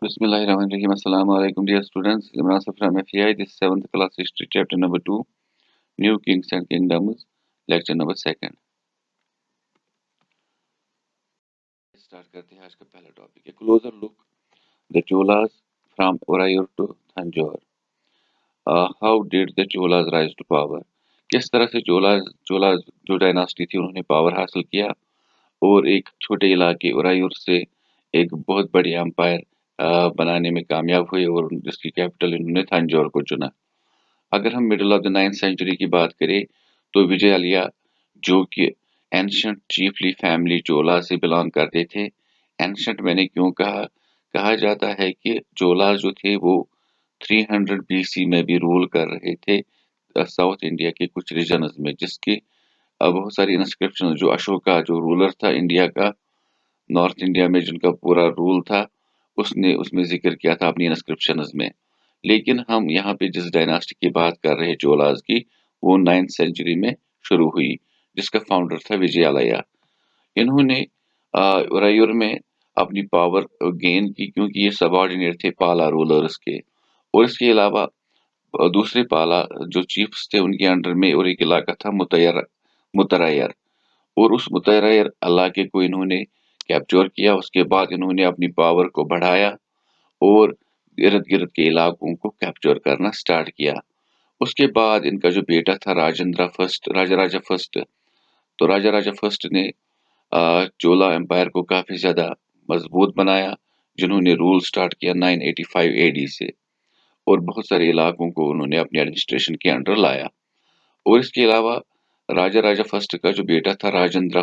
Bismillahirrahmanirrahim. Assalamu alaikum, dear students. Imran Safar from FEI. This is 7th class history, chapter number 2, New Kings and Kingdoms, lecture number 2. Start करते हैं आज का पहला topic. A closer look, the Cholas from Uraiyur to Thanjore. How did the Cholas rise to power? किस तरह से चोलाज जो dynasty थी उन्होंने पावर हासिल किया और एक छोटे इलाके उरायूर से एक बहुत बड़ी एम्पायर बनाने में कामयाब हुए और जिसकी कैपिटल इन्होंने थांजौर को चुना. अगर हम middle of the 9th century की बात करें तो विजयालया जो कि एंशंट चीफली फैमिली चोला से बिलोंग करते थे. एंशंट मैंने क्यों कहा जाता है कि चोला जो थे वो 300 BC में भी रूल कर रहे थे साउथ इंडिया के कुछ रीजन्स में, जिसके बहुत सारी इंस्क्रिप्शन जो अशोका जो रूलर था इंडिया का नॉर्थ इंडिया में जिनका पूरा रूल था उसने उसमें जिक्र किया था अपनी इंस्क्रिप्शंस में. लेकिन हम यहाँ पे जिस डायनास्टी की बात कर रहे हैं चोलाज की वो 9th सेंचुरी में शुरू हुई जिसका फाउंडर था विजयालया. इन्होंने उरायूर में अपनी पावर गेन की क्योंकि ये सबऑर्डिनेट थे पाला रूलर्स के, और इसके अलावा दूसरे पाला जो चीफ्स थे उनके अंडर में और एक इलाका था मुतरायर, और उस मुतरायर इलाके को इन्होंने कैप्चर किया. उसके बाद इन्होंने अपनी पावर को बढ़ाया और इर्द गिर्द के इलाकों को कैप्चर करना स्टार्ट किया. उसके बाद इनका जो बेटा था राजा फर्स्ट, तो राजा फर्स्ट ने चोला एम्पायर को काफी ज्यादा मजबूत बनाया जिन्होंने रूल स्टार्ट किया 985 AD से, और बहुत सारे इलाकों को उन्होंने अपने एडमिनिस्ट्रेशन के अंडर लाया. और इसके अलावा राजा फर्स्ट का जो बेटा था राजेंद्र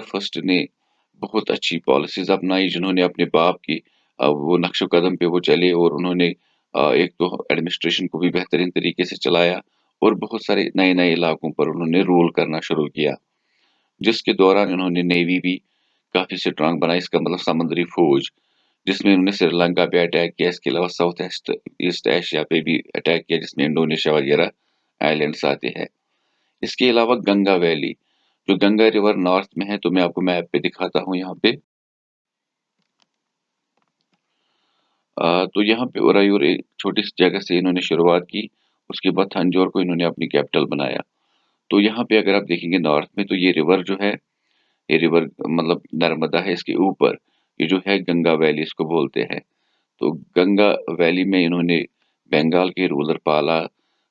फर्स्ट ने बहुत अच्छी पॉलिसीज अपनाई जिन्होंने अपने बाप की वो नक्शो कदम पे वो चले, और उन्होंने एक तो एडमिनिस्ट्रेशन को भी बेहतरीन तरीके से चलाया और बहुत सारे नए नए इलाकों पर उन्होंने रूल करना शुरू किया, जिसके दौरान इन्होंने नेवी भी काफी स्ट्रांग बनाई. इसका मतलब समुद्री फौज, जिसमें उन्होंने श्रीलंका पे अटैक किया. इसके अलावा साउथ ईस्ट एशिया पे भी अटैक किया जिसमें इंडोनेशिया वगैरह आइलैंड्स आते हैं. इसके अलावा गंगा वैली, जो गंगा रिवर नॉर्थ में है, तो मैं आपको मैप पे दिखाता हूँ यहाँ पे. तो यहाँ पे उरायूर एक छोटी सी जगह से इन्होंने शुरुआत की. उसके बाद थंजौर को इन्होंने अपनी कैपिटल बनाया. तो यहाँ पे अगर आप देखेंगे नॉर्थ में तो ये रिवर जो है ये रिवर मतलब नर्मदा है, इसके ऊपर ये जो है गंगा वैली इसको बोलते हैं. तो गंगा वैली में इन्होंने बंगाल के रूलर पाला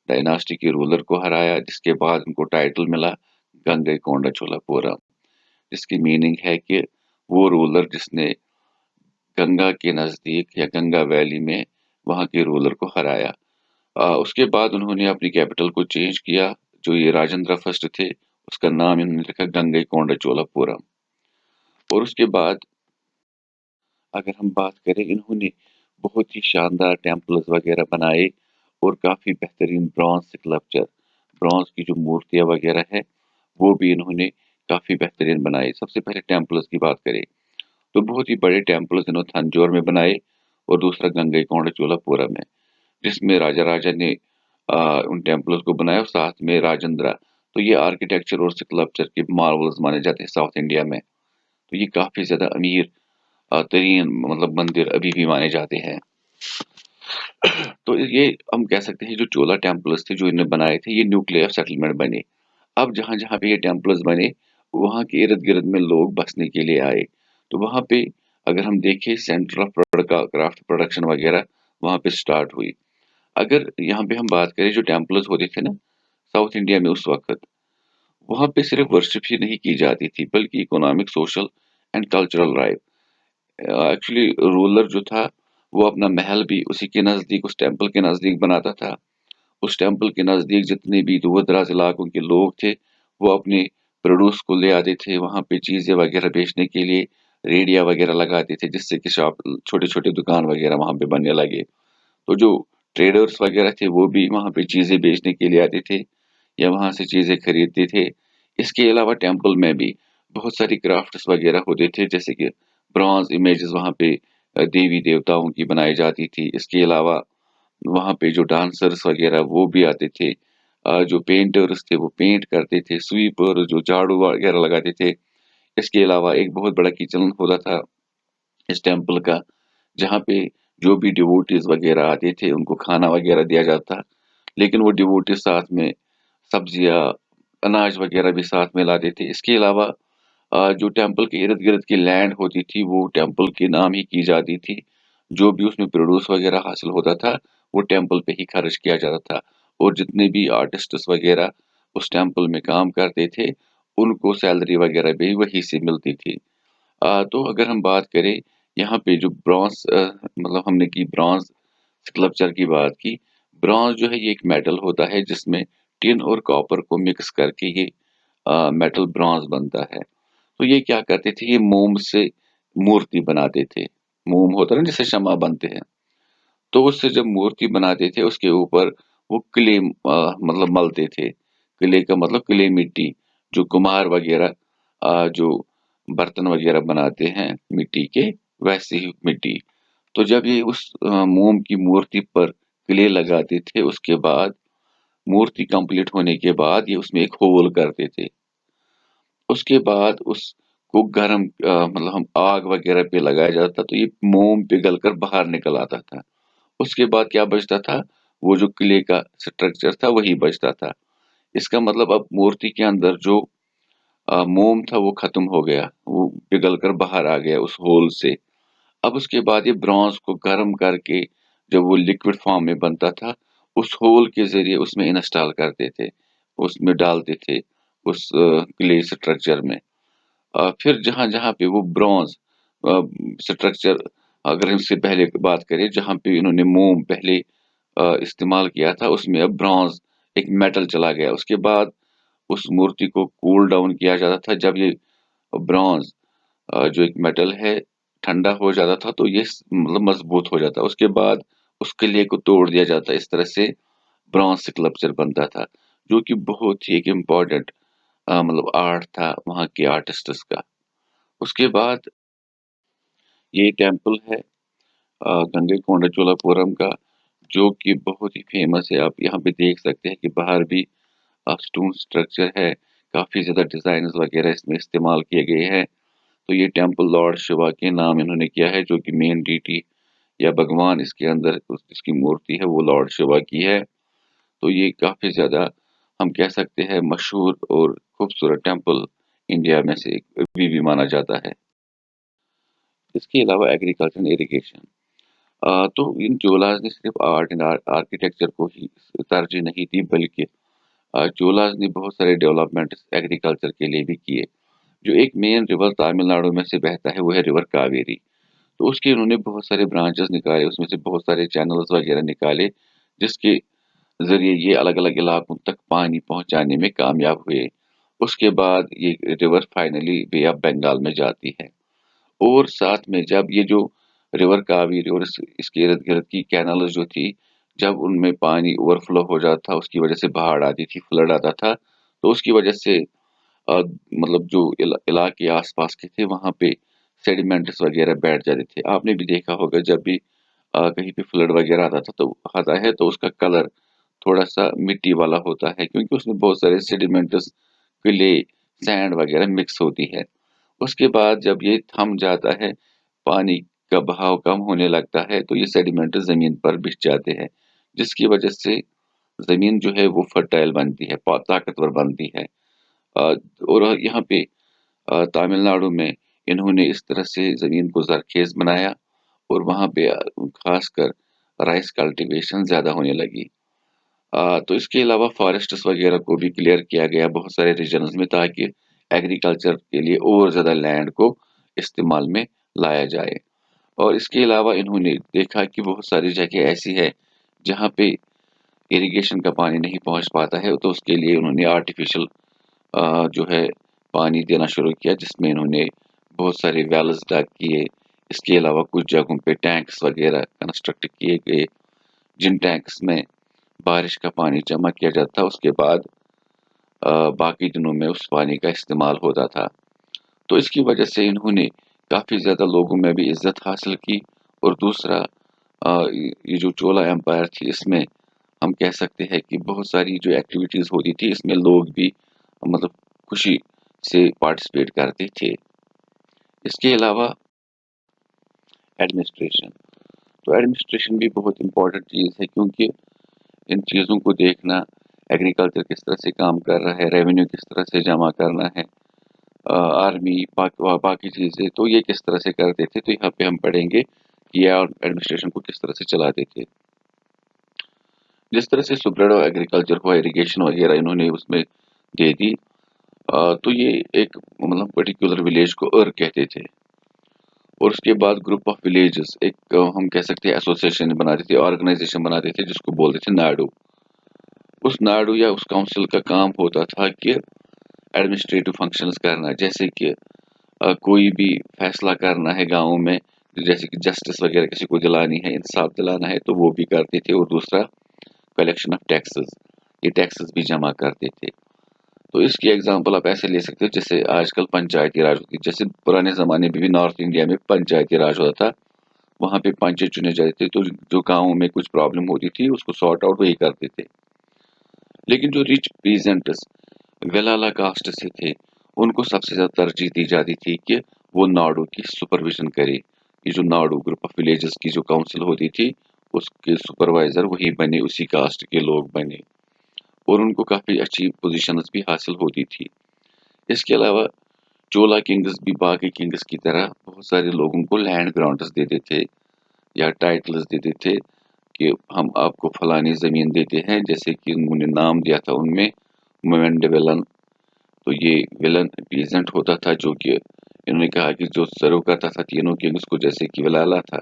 डायनास्टी के रूलर को हराया, जिसके बाद उनको टाइटल मिला गंगईकोंडा चोलापुरम, जिसकी मीनिंग है कि वो रूलर जिसने गंगा के नजदीक या गंगा वैली में वहां के रूलर को हराया. उसके बाद उन्होंने अपनी कैपिटल को चेंज किया. जो ये राजेंद्र फर्स्ट थे उसका नाम इन्होंने रखा गंगईकोंडा चोलापुरम. और उसके बाद अगर हम बात करें इन्होंने बहुत ही शानदार टेम्पल्स वगैरह बनाए और काफी बेहतरीन ब्रॉन्ज स्कल्पचर, ब्रॉन्ज की जो मूर्तियां वगैरह है वो भी इन्होंने काफी बेहतरीन बनाए. सबसे पहले टेम्पल्स की बात करें तो बहुत ही बड़े टेम्पल्स इन्होंने थंजौर में बनाए और दूसरा गंगईकोंडा चोलापुरम में, जिसमें राजा ने उन टेम्पल्स को बनाया और साथ में राजेंद्र. तो ये आर्किटेक्चर और स्कल्पचर के मार्वल्स माने जाते हैं साउथ इंडिया में. तो ये काफी ज्यादा अमीर तरीन मतलब मंदिर अभी भी माने जाते हैं. तो ये हम कह सकते हैं जो चोला टेम्पल्स थे जो इन्होंने बनाए थे ये न्यूक्लियर ऑफ सेटलमेंट बने. अब जहां जहां पे ये टेम्पल्स बने वहां के इर्द गिर्द में लोग बसने के लिए आए. तो वहां पे अगर हम देखें सेंटर ऑफ क्राफ्ट प्रोडक्शन वगैरह वहां पे स्टार्ट हुई. अगर यहाँ पे हम बात करें जो टेम्पल्स होते थे ना साउथ इंडिया में उस वक्त, वहां पे सिर्फ वर्शिप ही नहीं की जाती थी बल्कि economic social and cultural life. Actually ruler जो था वो अपना महल भी उसी के नजदीक उस टेम्पल के नजदीक बनाता था. उस टेम्पल के नजदीक जितने भी दूर दराज इलाकों के लोग थे वो अपने प्रोड्यूस को ले आते थे वहां पे चीजें वगैरह बेचने के लिए. रेडिया वगैरह लगाते थे जिससे कि शॉप छोटे छोटे दुकान वगैरह वहां पे बनने लगे. तो जो ट्रेडर्स वगैरह थे वो भी वहां पे चीजें बेचने के लिए आते थे या वहां से चीजें खरीदते थे. इसके अलावा टेम्पल में भी बहुत सारी क्राफ्ट्स वगैरह होते थे जैसे कि ब्रॉन्ज इमेजेस वहां पे देवी देवताओं की बनाई जाती थी. इसके अलावा वहां पे जो डांसर्स वगैरह वो भी आते थे. जो पेंटर्स थे वो पेंट करते थे, स्वीपर जो झाड़ू वगैरह लगाते थे. इसके अलावा एक बहुत बड़ा किचन होता था اس ٹیمپل کا، جہاں پہ جو بھی ڈیووٹیز وغیرہ آتے تھے ان کو کھانا وغیرہ دیا جاتا، لیکن وہ ڈیووٹیز ساتھ میں سبزیاں، اناج وغیرہ بھی ساتھ میں لاتے تھے۔ اس کے علاوہ جو ٹیمپل کے ارد گرد کی لینڈ ہوتی تھی وہ ٹیمپل کے نام ہی کی جاتی تھی، جو بھی اس میں پروڈیوس وغیرہ حاصل ہوتا تھا وہ ٹیمپل پہ ہی خرچ کیا جاتا تھا، اور جتنے بھی آرٹسٹس وغیرہ اس ٹیمپل میں کام کرتے تھے ان کو سیلری وغیرہ بھی وہی سے ملتی تھی۔ تو اگر ہم بات کریں یہاں پہ جو برانز، مطلب ہم نے کی برانز اسکلپچر کی بات کی، برانز جو ہے یہ ایک میٹل ہوتا ہے جس میں ٹین اور کاپر کو مکس کر کے یہ میٹل برانز بنتا ہے۔ تو یہ کیا کرتے تھے، یہ موم سے مورتی بناتے تھے، موم ہوتا ہے نا جسے شمع بنتے ہیں، تو اس سے جب مورتی بناتے تھے اس کے اوپر وہ کلے مطلب ملتے تھے، کلے کا مطلب کلے مٹی، جو کمہار وغیرہ جو برتن وغیرہ بناتے ہیں مٹی کے، ویسے ہی مٹی۔ تو جب یہ اس موم کی مورتی پر کلے لگاتے تھے، اس کے بعد مورتی کمپلیٹ ہونے کے بعد یہ اس میں ایک ہول کرتے تھے، اس کے بعد اس کو گرم مطلب ہم آگ وغیرہ پہ لگایا جاتا تھا، تو یہ موم پگھل کر باہر نکل آتا تھا۔ اس کے بعد کیا بچتا تھا، وہ جو کلے کا سٹرکچر تھا وہی بچتا تھا۔ اس کا مطلب اب مورتی کے اندر جو موم تھا وہ ختم ہو گیا، وہ پگھل کر باہر آ گیا اس ہول سے۔ اب اس کے بعد یہ برانز کو گرم کر کے جب وہ لکوڈ فارم میں بنتا تھا، اس ہول کے ذریعے اس میں انسٹال کرتے تھے، اس میں ڈالتے تھے اس کلے سٹرکچر میں۔ پھر جہاں جہاں پہ وہ برانز سٹرکچر، اگر ہم سے پہلے بات کریں جہاں پہ انہوں نے موم پہلے استعمال کیا تھا، اس میں اب برانز ایک میٹل چلا گیا۔ اس کے بعد اس مورتی کو کول ڈاؤن کیا جاتا تھا، جب یہ برانز جو ایک میٹل ہے ٹھنڈا ہو جاتا تھا تو یہ مطلب مضبوط ہو جاتا، اس کے بعد اس کلے کو توڑ دیا جاتا، اس طرح سے برانز سکلپچر بنتا تھا، جو کہ بہت ہی ایک امپورٹنٹ مطلب آرٹ تھا وہاں کے آرٹسٹس کا۔ اس کے بعد یہ ٹیمپل ہے گنگئی کونڈا چولا پورم کا، جو کہ بہت ہی فیمس ہے۔ آپ یہاں پہ دیکھ سکتے ہیں کہ باہر بھی اسٹون سٹرکچر ہے، کافی زیادہ ڈیزائنز وغیرہ اس میں استعمال کیے گئے ہیں۔ تو یہ ٹیمپل لارڈ شیوا کے نام انہوں نے کیا ہے، جو کہ مین ڈیٹی یا بھگوان اس کے اندر اس کی مورتی ہے وہ لارڈ شیوا کی ہے۔ تو یہ کافی زیادہ ہم کہہ سکتے ہیں مشہور اور خوبصورت ٹیمپل انڈیا میں سے بھی مانا جاتا ہے۔ اس کے علاوہ ایگریکلچر اینڈ اریگیشن، تو ان چولاز نے صرف آرٹ اینڈ آرکیٹیکچر کو ہی ترجیح نہیں دی، بلکہ چولاز نے بہت سارے ڈیولپمنٹ ایگریکلچر کے لیے بھی کیے۔ جو ایک مین ریور تامل ناڈو میں سے بہتا ہے وہ ہے ریور کاویری، تو اس کے انہوں نے بہت سارے برانچز نکالے، اس میں سے بہت سارے چینلز وغیرہ نکالے، جس کے ذریعے یہ الگ الگ علاقوں تک پانی پہنچانے میں کامیاب ہوئے۔ اس کے بعد یہ ریور فائنلی بے آف بنگال میں جاتی ہے، اور ساتھ میں جب یہ جو ریور کاویری اور اس کے ارد گرد کی کینالز جو تھی، جب ان میں پانی اوور فلو ہو جاتا تھا، اس کی وجہ سے باڑھ آتی تھی، فلڈ آتا تھا، تو اس کی وجہ سے مطلب جو علاقے آس پاس کے تھے وہاں پہ سیڈیمنٹس وغیرہ بیٹھ جاتے تھے۔ آپ نے بھی دیکھا ہوگا جب بھی کہیں پہ فلڈ وغیرہ آتا ہے تو اس کا کلر تھوڑا سا مٹی والا ہوتا ہے، کیونکہ اس میں بہت سارے سیڈیمنٹس، کلے، سینڈ وغیرہ مکس ہوتی ہے۔ اس کے بعد جب یہ تھم جاتا ہے، پانی کا بہاؤ کم ہونے لگتا ہے، تو یہ سیڈیمنٹ زمین پر بچ جاتے ہیں، جس کی وجہ سے زمین جو ہے وہ فرٹائل بنتی ہے، طاقتور بنتی ہے۔ اور یہاں پہ تامل ناڈو میں انہوں نے اس طرح سے زمین کو زرخیز بنایا، اور وہاں پہ خاص کر رائس کلٹیویشن زیادہ ہونے لگی۔ تو اس کے علاوہ فارسٹس وغیرہ کو بھی کلیئر کیا گیا بہت سارے ریجنز میں، تاکہ ایگریکلچر کے لیے اور زیادہ لینڈ کو استعمال میں لایا جائے۔ اور اس کے علاوہ انہوں نے دیکھا کہ بہت ساری جگہ ایسی ہے جہاں پہ اریگیشن کا پانی نہیں پہنچ پاتا ہے، تو اس کے لیے انہوں نے آرٹیفیشل جو ہے پانی دینا شروع کیا، جس میں انہوں نے بہت سارے ویلز ڈگ کیے۔ اس کے علاوہ کچھ جگہوں پہ ٹینکس وغیرہ کنسٹرکٹ کیے گئے، جن ٹینکس میں بارش کا پانی جمع کیا جاتا تھا، اس کے بعد باقی دنوں میں اس پانی کا استعمال ہوتا تھا۔ تو اس کی وجہ سے انہوں نے کافی زیادہ لوگوں میں بھی عزت حاصل کی، اور دوسرا یہ جو چولا امپائر تھی، اس میں ہم کہہ سکتے ہیں کہ بہت ساری جو ایکٹیویٹیز ہوتی تھی اس میں لوگ بھی مطلب خوشی سے پارٹیسپیٹ کرتے تھے۔ اس کے علاوہ एडमिनिस्ट्रेशन। तो एडमिनिस्ट्रेशन भी बहुत इम्पोर्टेंट चीज़ है, क्योंकि इन चीज़ों को देखना, एग्रीकल्चर किस तरह से काम कर रहा है, रेवेन्यू किस तरह से जमा करना है, आर्मी बाकी चीज़ें तो ये किस तरह से करते थे, तो यहाँ पे हम पढ़ेंगे कि ये एडमिनिस्ट्रेशन को किस तरह से चलाते थे। जिस तरह से सुब्रेडो एग्रीकल्चर हुआ, इरिगेशन वगैरह इन्होंने उसमें दे दी, तो ये एक मतलब पर्टिकुलर विलेज को कहते थे। और उसके बाद ग्रुप ऑफ विलेजेस, एक हम कह सकते हैं एसोसिएशन बनाते थे, ऑर्गेनाइजेशन बनाते थे, जिसको बोलते थे नाडू। उस नाडू या उस काउंसिल का काम होता था कि एडमिनिस्ट्रेटिव फंक्शंस करना, जैसे कि कोई भी फैसला करना है गाँव में, जैसे कि जस्टिस वगैरह किसी को दिलानी है, इंसाफ दिलाना है, तो वो भी करते थे। और दूसरा कलेक्शन ऑफ टैक्सेस, ये टैक्सेस भी जमा करते थे। तो इसकी एग्जांपल आप ऐसे ले सकते हो, जैसे आजकल पंचायती राज होती है, जैसे पुराने ज़माने में भी नॉर्थ इंडिया में पंचायती राज होता था, वहाँ पे पंच चुने जाते थे, तो जो गाँव में कुछ प्रॉब्लम होती थी उसको सॉर्ट आउट वही करते थे। लेकिन जो रिच पीजेंट्स वेलाला कास्ट से थे, उनको सबसे ज़्यादा तरजीह दी जाती थी कि वो नाडू की सुपरविजन करे। ये जो नाडू ग्रुप ऑफ विलेजेस की जो काउंसिल होती थी, उसके सुपरवाइजर वही बने, उसी कास्ट के लोग बने, और उनको काफ़ी अच्छी पोजीशंस भी हासिल होती थी। इसके अलावा चोला किंग्स भी बाकी किंग्स की तरह बहुत सारे लोगों को लैंड ग्रांट्स देते थे या टाइटल्स देते थे कि हम आपको फलानी ज़मीन देते हैं, जैसे कि उन्होंने नाम दिया था उनमें मोवेंडे विलन। तो ये विलन पीजेंट होता था, जो कि इन्होंने कहा कि जो सर्व करता था तीनों किंग्स को, जैसे कि विलाला था,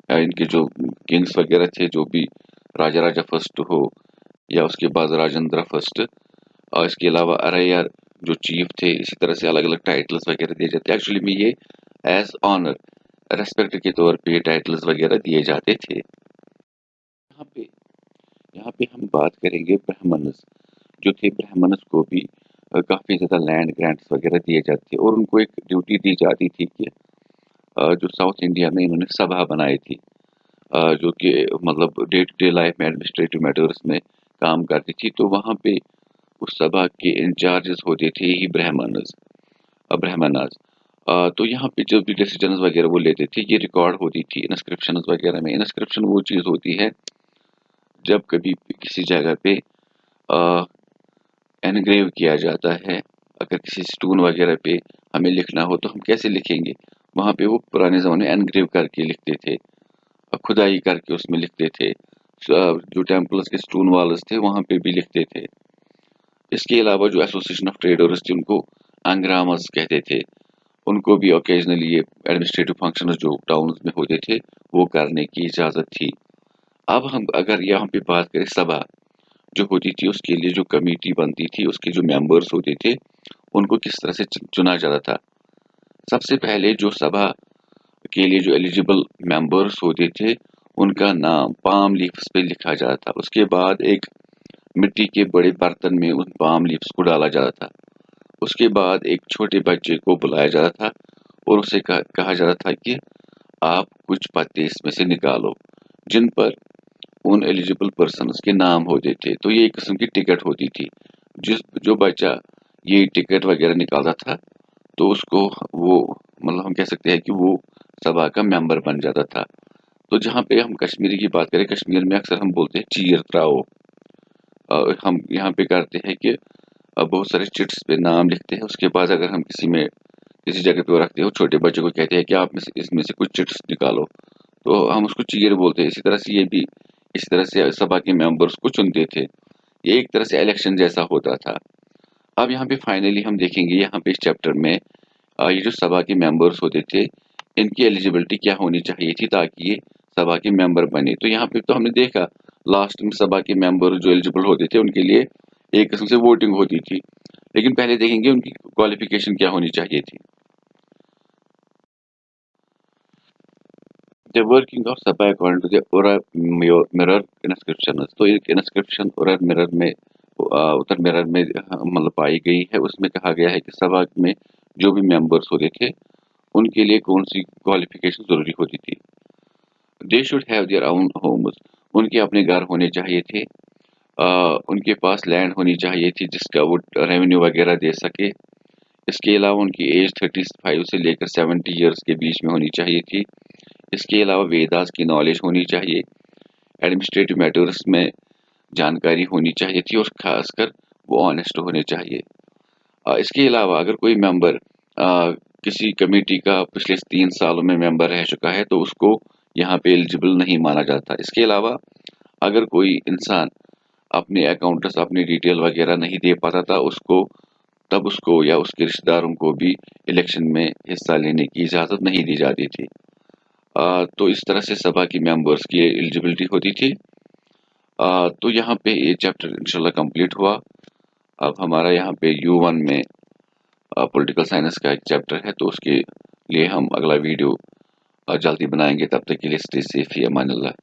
इनके जो किंग्स वगैरह थे, जो भी राजा राजा फर्स्ट हो या उसके बाद राजेंद्र फर्स्ट, और इसके अलावा अरैयर जो चीफ थे, इसी तरह से अलग अलग टाइटल्स वगैरह दिए जाते। एक्चुअली में ये एज ऑनर, रेस्पेक्ट के तौर पे ये टाइटल्स वगैरह दिए जाते थे। यहाँ पे हम बात करेंगे ब्राह्मण्स जो थे। ब्राह्मण्स को भी काफ़ी ज़्यादा लैंड ग्रांट्स वगैरह दिए जाते थे, और उनको एक ड्यूटी दी जाती थी कि जो साउथ इंडिया में इन्होंने सभा बनाई थी, जो कि मतलब डे टू डे लाइफ में एडमिनिस्ट्रेटिव मैटर्स में काम करती थी। तो वहाँ पे उस सभा के इंचार्जेस होते थे ही ब्राह्मणास। तो यहाँ पे जो भी डिसीजंस वगैरह वो लेते थे, ये रिकॉर्ड होती थी इंस्क्रिप्शंस वगैरह में। इंस्क्रिप्शन वो चीज़ होती है जब कभी किसी जगह पे एनग्रेव किया जाता है। अगर किसी स्टोन वगैरह पे हमें लिखना हो तो हम कैसे लिखेंगे, वहाँ पे वो पुराने ज़माने में एनग्रेव करके लिखते थे, खुदाई करके उसमें लिखते थे। जो टेम्पल्स के स्टोन वॉल्स थे वहाँ पे भी लिखते थे। इसके अलावा जो एसोसिएशन ऑफ ट्रेडर्स थी, उनको अंग्रामस कहते थे, उनको भी ओकेजनली ये एडमिनिस्ट्रेटिव फंक्शन जो टाउन्स में होते थे वो करने की इजाज़त थी। अब हम अगर यहाँ पे बात करें सभा जो होती थी, उसके लिए जो कमेटी बनती थी, उसके जो मेंबर्स होते थे, उनको किस तरह से चुना जाता था। सबसे पहले जो सभा के लिए जो एलिजिबल मेंबर्स होते थे, उनका नाम पाम लीव्स पे लिखा जाता था। उसके बाद एक मिट्टी के बड़े बर्तन में उन पाम लीव्स को डाला जाता था। उसके बाद एक छोटे बच्चे को बुलाया जाता था और उसे कहा जाता था कि आप कुछ पत्ते इसमें से निकालो, जिन पर उन एलिजिबल पर्सन्स के नाम होते थे। तो ये एक किस्म की टिकट होती थी। जो बच्चा ये टिकट वगैरह निकालता था, तो उसको वो मतलब हम कह सकते हैं कि वो सभा का मेंबर बन जाता था। तो जहाँ पे हम कश्मीरी की बात करें, कश्मीर में अक्सर हम बोलते हैं चीर त्राओ। हम यहाँ पे करते हैं कि बहुत सारे चिट्स पे नाम लिखते हैं, उसके बाद अगर हम किसी जगह पे वो रखते हो, छोटे बच्चों को कहते हैं कि आप इसमें से कुछ चिट्स निकालो, तो हम उसको चीयर बोलते हैं। इसी तरह से ये भी इस तरह से सभा के मेंबर्स को चुनते थे। ये एक तरह से इलेक्शन जैसा होता था। अब यहाँ पे फाइनली हम देखेंगे, यहाँ पे इस चैप्टर में ये जो सभा के मेंबर्स होते थे, इनकी एलिजिबिलिटी क्या होनी चाहिए थी ताकि ये सभा के मेंबर बने। तो यहाँ पे तो हमने देखा लास्ट में सभा के मेंबर जो एलिजिबल होते थे, उनके लिए एक किस्म से वोटिंग होती थी। लेकिन पहले देखेंगे उनकी क्वालिफिकेशन क्या होनी चाहिए थी। The working of सभा according to the Urar mirror inscription। तो एक इंस्क्रिप्शन उरर मिरर में उत्तर मिरर में मतलब पाई गई है। उसमें कहा गया है कि सभा में जो भी मेंबर्स होते थे, उनके लिए कौन सी क्वालिफिकेशन जरूरी होती थी। They should have their own homes, उनके अपने घर होने चाहिए थे। उनके पास लैंड होनी चाहिए थी जिसका वो रेवेन्यू वगैरह दे सके। इसके अलावा उनकी एज 35 से लेकर 70 ईयर्स के बीच में होनी चाहिए थी। اس کے علاوہ ویداس کی نالج ہونی چاہیے، ایڈمنسٹریٹو میٹرز میں جانکاری ہونی چاہیے تھی، اور خاص کر وہ آنیسٹ ہونے چاہیے۔ اس کے علاوہ اگر کوئی ممبر کسی کمیٹی کا پچھلے 3 سالوں میں ممبر رہ چکا ہے تو اس کو یہاں پہ ایلیجیبل نہیں مانا جاتا۔ اس کے علاوہ اگر کوئی انسان اپنے اکاؤنٹس اپنی ڈیٹیل وغیرہ نہیں دے پاتا تھا، تب اس کو یا اس کے رشتہ داروں کو بھی الیکشن میں حصہ لینے کی اجازت نہیں دی جاتی تھی۔ تو اس طرح سے سبھا کی ممبرس کی ایلیجیبلٹی ہوتی تھی۔ تو یہاں پہ یہ چیپٹر انشاءاللہ کمپلیٹ ہوا۔ اب ہمارا یہاں پہ U1 میں پولیٹیکل سائنس کا ایک چیپٹر ہے، تو اس کے لیے ہم اگلا ویڈیو جلدی بنائیں گے۔ تب تک کے لیے اسٹے سیف، فی امان اللہ۔